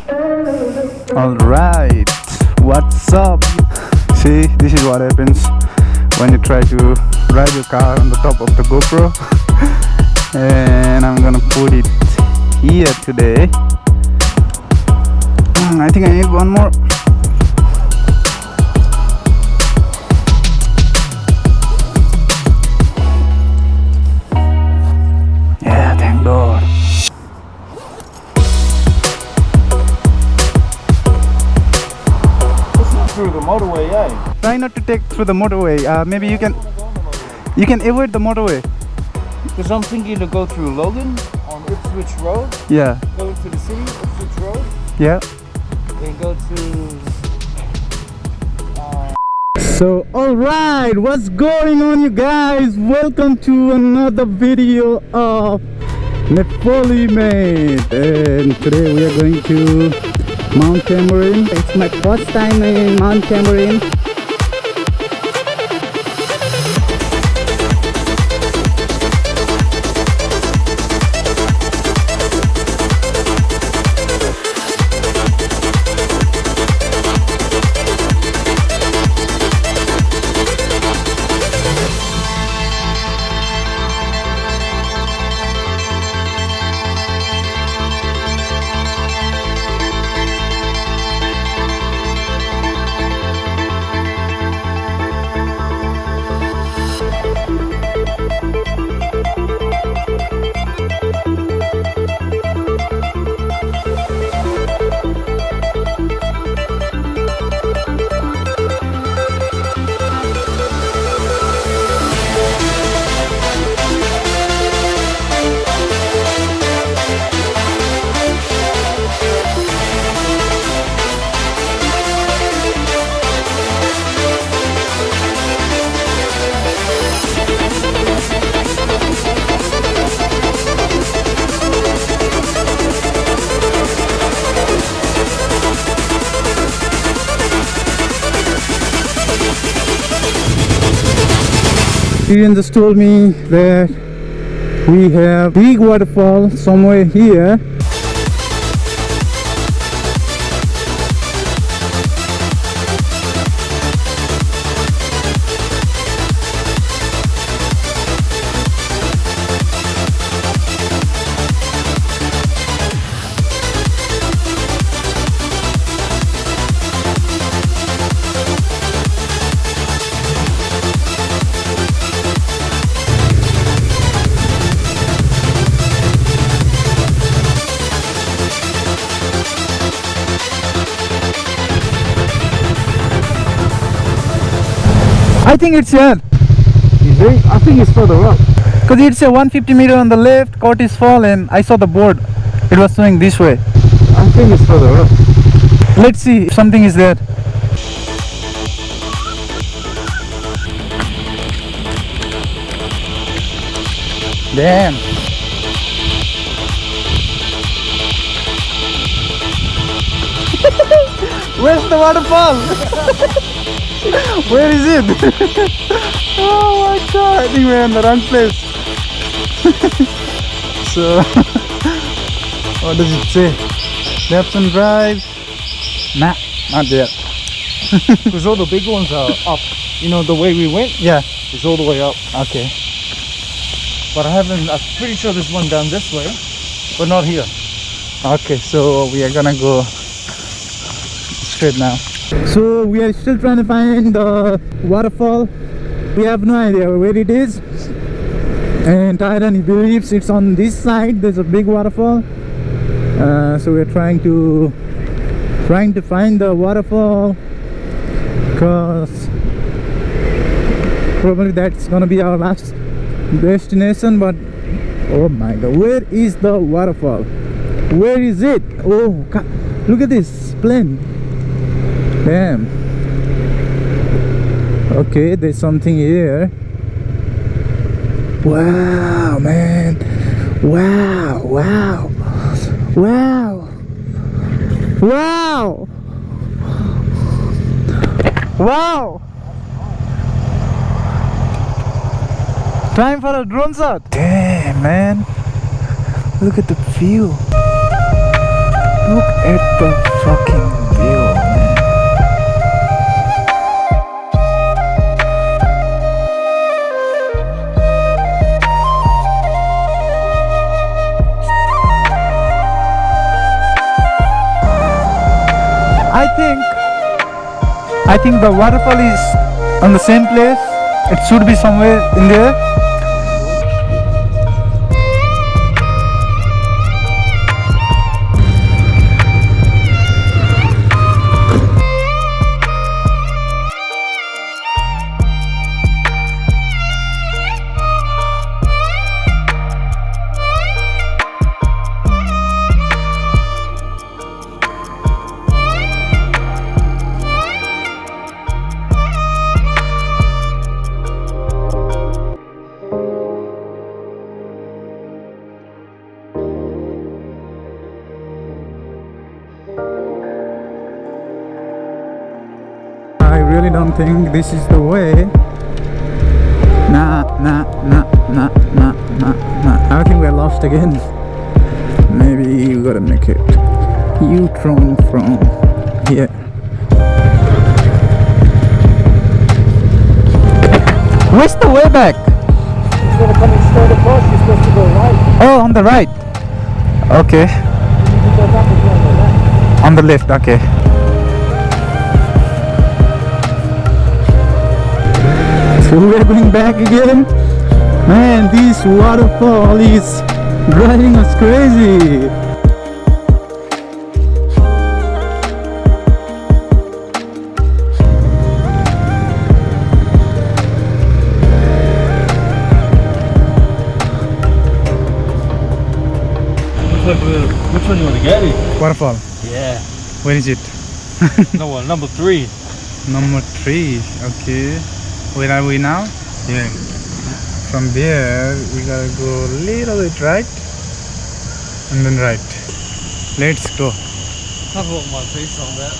Alright, what's up? See, this is what happens when you try to ride your car on the top of the GoPro. And I'm gonna put it here today. I think I need one more. Yeah, thank God. Through the motorway, eh? Try not to take through the motorway. Maybe you can avoid the motorway. Because I'm thinking to go through Logan on Ipswich Road. Yeah. Go to the city, Ipswich Road. Yeah. Then go to. So, alright, what's going on, you guys? Welcome to another video of Nepali Mate. And today we are going to Mount Tamborine. It's my first time in Mount Tamborine. Ian just told me that we have big waterfall somewhere here. I think it's here. I think it's further up. Because it's a 150 meter on the left, Curtis Fall, and I saw the board. It was showing this way. I think it's further up. Let's see if something is there. Damn. Where's the waterfall? Where is it? Oh my God, I think we're in the wrong place. So, what does it say? Left and right? Nah, not there. Because all the big ones are up. You know, the way we went? Yeah. It's all the way up. Okay. But I'm pretty sure there's one down this way, but not here. Okay, so we are gonna go straight now. So we are still trying to find the waterfall. We have no idea where it is. And Tyron believes it's on this side. There's a big waterfall. So we're trying to find the waterfall, because probably that's gonna be our last destination. But oh my God, where is the waterfall? Where is it? Oh God, look at this plane. Damn. Okay, there's something here. Wow, man. Wow, wow, wow, wow, wow. Time for a drone shot. Damn, man. Look at the view. Look at the fucking view, man. I think the waterfall is on the same place. It should be somewhere in there. I really don't think this is the way. Nah. I think we're lost again. Maybe you gotta make it U-turn from here. Where's the way back? Instead of coming straight across, you're supposed to go right. Oh, on the right. Okay. You go back and go on the left. On the left, okay. So we're going back again. Man, this waterfall is driving us crazy. Which one you want to get it? Waterfall. Yeah. Where is it? No one, number 3. Number 3. Okay. Where are we now? Yeah. From there, we gotta go a little bit right and then right. Let's go. I want my face on that.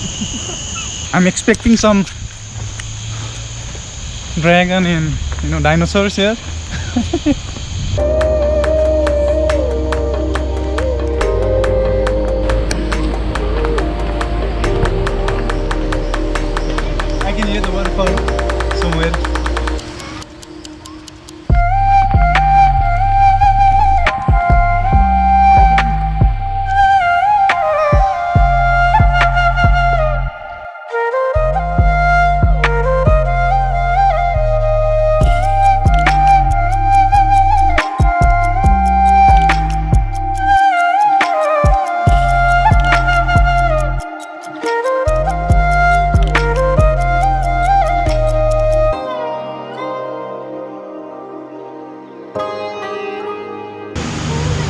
I'm expecting some dragon and dinosaurs here. I can hear the waterfall somewhere.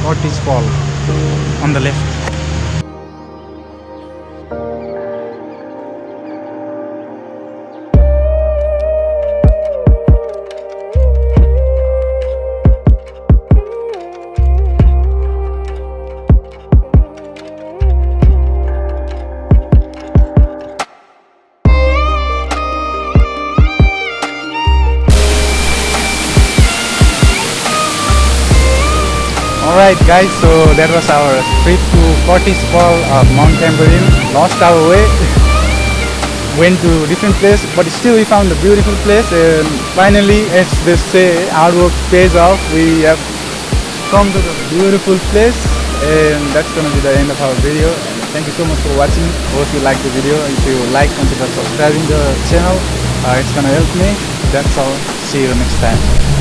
Waterfall on the left. Alright guys, so that was our trip to Waterfall of Mount Tamborine. Lost our way, went to different place, but still we found a beautiful place, and finally, as they say, hard work pays off. We have come to the beautiful place, and that's gonna be the end of our video. Thank you so much for watching. Hope you like the video. If you like, consider subscribing the channel. It's gonna help me. That's all. See you next time.